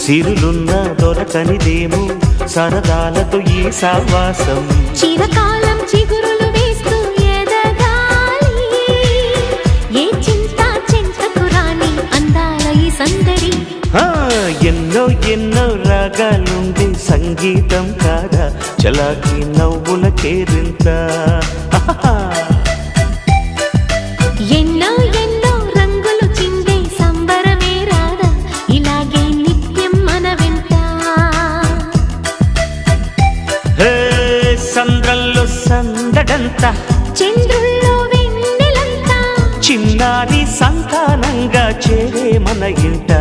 సిరులున్న దొరకనిదేమో సరదాలతో ఈ సావాసం. చిరకాలం చిగురులు వేస్తూ ఎదగాలి, ఏ చింత చింతకు రాని అందాల ఈ సందడి. ఎన్నో ఎన్నో రాగాలుండే సంగీతం కాదా చలాకి నవ్వుల కేరింత. ఎన్నో ఎన్నో రంగులు చిందే సంబరమే రాదా ఇలాగే నిత్యం మన వెంట. సంద్రంలో సందడంతా, చంద్రుల్లో వెన్నెలంతా, చిన్నారి సంతానంగా చేరే మన ఇంట.